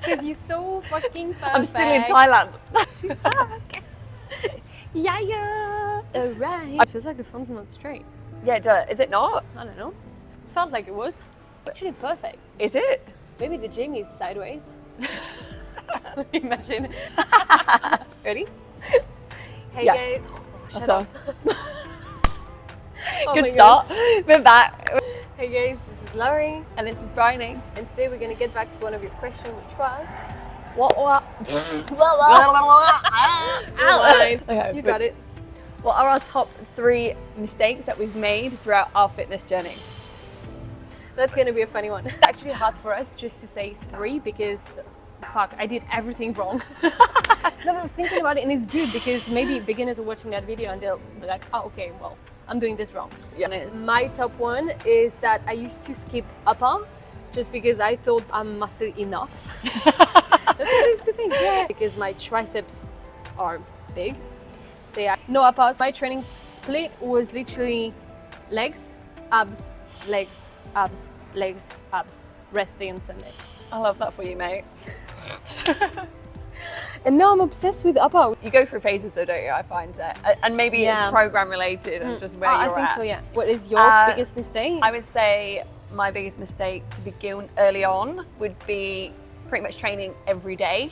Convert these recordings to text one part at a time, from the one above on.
because you're so fucking perfect. I'm still in Thailand. She's back. Yeah. Alright. It feels like the phone's not straight. Yeah, it does. Is it not? I don't know. Felt like it was. Actually perfect. Is it? Maybe the gym is sideways. Imagine. Ready? Hey guys. Oh, shut up. Oh Good start. We're back. Hey guys, this is Lauri. And this is BRYONY. And today we're going to get back to one of your questions, which was... Outline. Okay, You got it. What are our top 3 mistakes that we've made throughout our fitness journey? That's going to be a funny one. It's actually hard for us just to say 3 because, fuck, I did everything wrong. No, but I'm thinking about it and it's good because maybe beginners are watching that video and they'll be like, oh, okay, well, I'm doing this wrong. Yeah. My top one is that I used to skip upper just because I thought I'm muscle enough. That's what I used to think, yeah. Because my triceps are big. So yeah, no uppers. My training split was literally legs, abs, legs, abs, legs, abs, rest day on Sunday. I love that for you, mate. And now I'm obsessed with upper. You go through phases though, don't you? I find that. And maybe it's program related and just where you're at. I think so, yeah. What is your biggest mistake? I would say my biggest mistake to begin early on would be pretty much training every day.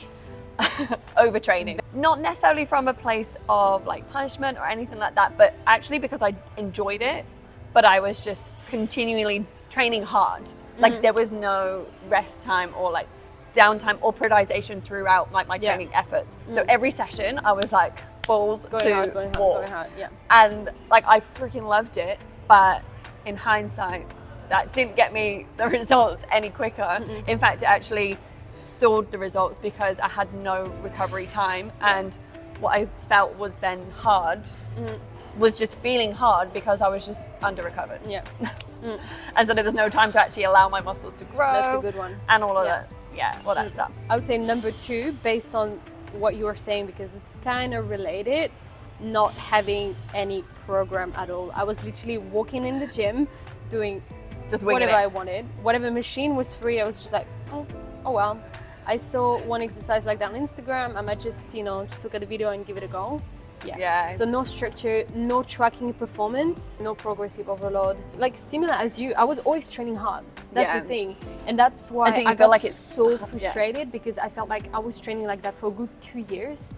Overtraining. Not necessarily from a place of like punishment or anything like that, but actually because I enjoyed it, but I was just continually training hard. Like there was no rest time or like downtime or periodization throughout like my training efforts. So every session I was like balls going hard, going hard, yeah. And like I freaking loved it, but in hindsight that didn't get me the results any quicker. In fact, it actually stalled the results because I had no recovery time, and what I felt was then hard was just feeling hard because I was just under recovered. Yeah. And so there was no time to actually allow my muscles to grow. That's a good one. And all of that. Yeah, all that stuff. I would say number 2, based on what you were saying, because it's kind of related, not having any program at all. I was literally walking in the gym, doing just whatever I wanted. Whatever machine was free, I was just like, oh well. I saw one exercise like that on Instagram. I might just, just look at the video and give it a go. Yeah. So no structure, no tracking performance, no progressive overload. Like similar as you, I was always training hard. That's the thing. And that's why I felt like it's so frustrated because I felt like I was training like that for a good 2 years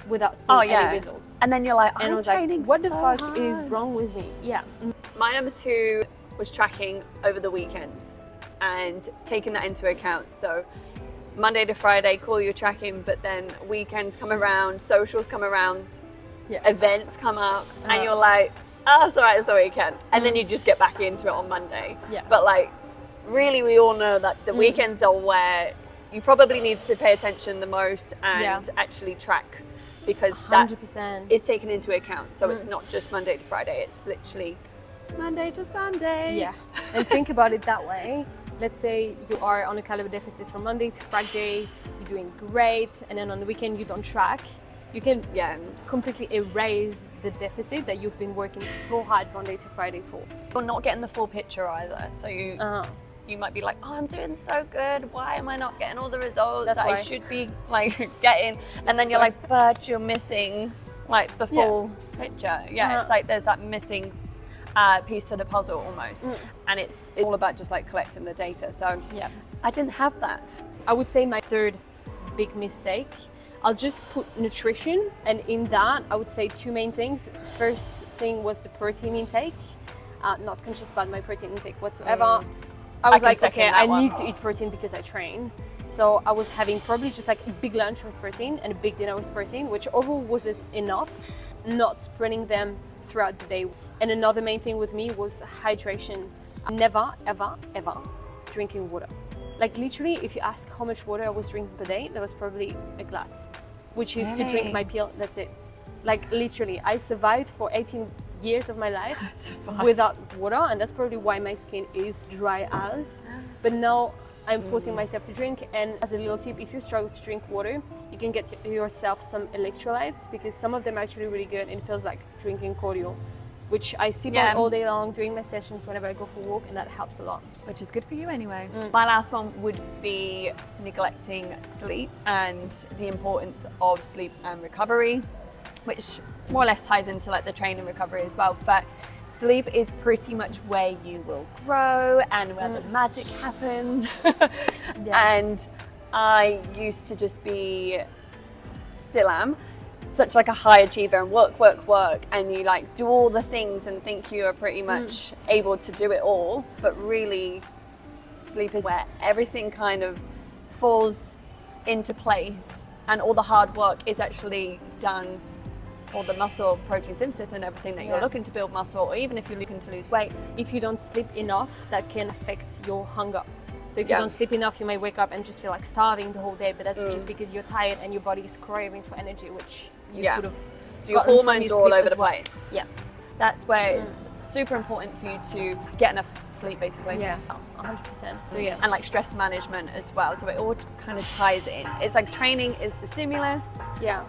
without seeing any results. And then you're like, I was like, what the fuck is wrong with me? Yeah. My number 2 was tracking over the weekends and taking that into account. So Monday to Friday, call your tracking, but then weekends come around, socials come around, events come up, and you're like, oh, it's all right, it's a weekend. And then you just get back into it on Monday. Yeah. But like, really, we all know that the weekends are where you probably need to pay attention the most and actually track, because 100%. That is taken into account. So it's not just Monday to Friday, it's literally Monday to Sunday. Yeah. And think about it that way. Let's say you are on a calorie deficit from Monday to Friday, you're doing great, and then on the weekend you don't track. You can completely erase the deficit that you've been working so hard Monday to Friday for. You're not getting the full picture either. So you might be like, oh, I'm doing so good. Why am I not getting all the results that I should be like getting? And then you're like, but you're missing like the full picture. Yeah, it's like there's that missing piece to the puzzle almost, and it's all about just like collecting the data. So I didn't have that. I would say my 3rd big mistake, I'll just put nutrition, and in that I would say 2 main things. First thing was the protein intake. Not conscious about my protein intake whatsoever. I was like, okay, I need to eat protein because I train. So I was having probably just like a big lunch with protein and a big dinner with protein, which overall wasn't enough, not spreading them throughout the day. And another main thing with me was hydration. Never, ever, ever drinking water. Like literally, if you ask how much water I was drinking per day, that was probably a glass, which is to drink my pill, that's it. Like literally, I survived for 18 years of my life without water, and that's probably why my skin is dry as. But now I'm forcing myself to drink, and as a little tip, if you struggle to drink water, you can get yourself some electrolytes, because some of them are actually really good and it feels like drinking cordial. which I sip on all day long during my sessions whenever I go for a walk, and that helps a lot. Which is good for you anyway. My last one would be neglecting sleep and the importance of sleep and recovery, which more or less ties into like the training recovery as well. But sleep is pretty much where you will grow and where the magic happens. And I used to just be, still am, such like a high achiever and work, and you like do all the things and think you are pretty much able to do it all, but really sleep is where everything kind of falls into place and all the hard work is actually done, all the muscle protein synthesis and everything that you're looking to build muscle, or even if you're looking to lose weight. If you don't sleep enough, that can affect your hunger. So if you don't sleep enough, you may wake up and just feel like starving the whole day, but that's just because you're tired and your body is craving for energy, which you could have. So your hormones are all over the place. Yeah. That's where it's super important for you to get enough sleep, basically. Yeah, 100%. So yeah. And like stress management as well. So it all kind of ties in. It's like training is the stimulus,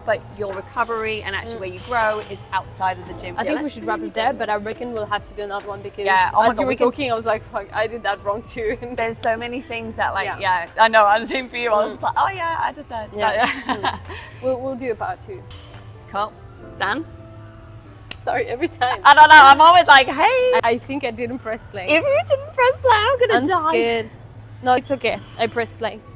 but your recovery and actually where you grow is outside of the gym. I think we should wrap it there, but I reckon we'll have to do another one because oh as you were talking, I was like, fuck, I did that wrong too. There's so many things that like, I know, I'm the same for you. I was like, oh yeah, I did that. Yeah. We'll do a part 2. Cool. Dan? Sorry, every time. I don't know, I'm always like, hey. I think I didn't press play. If you didn't press play, I'm gonna die. I'm scared. No, it's okay. I pressed play.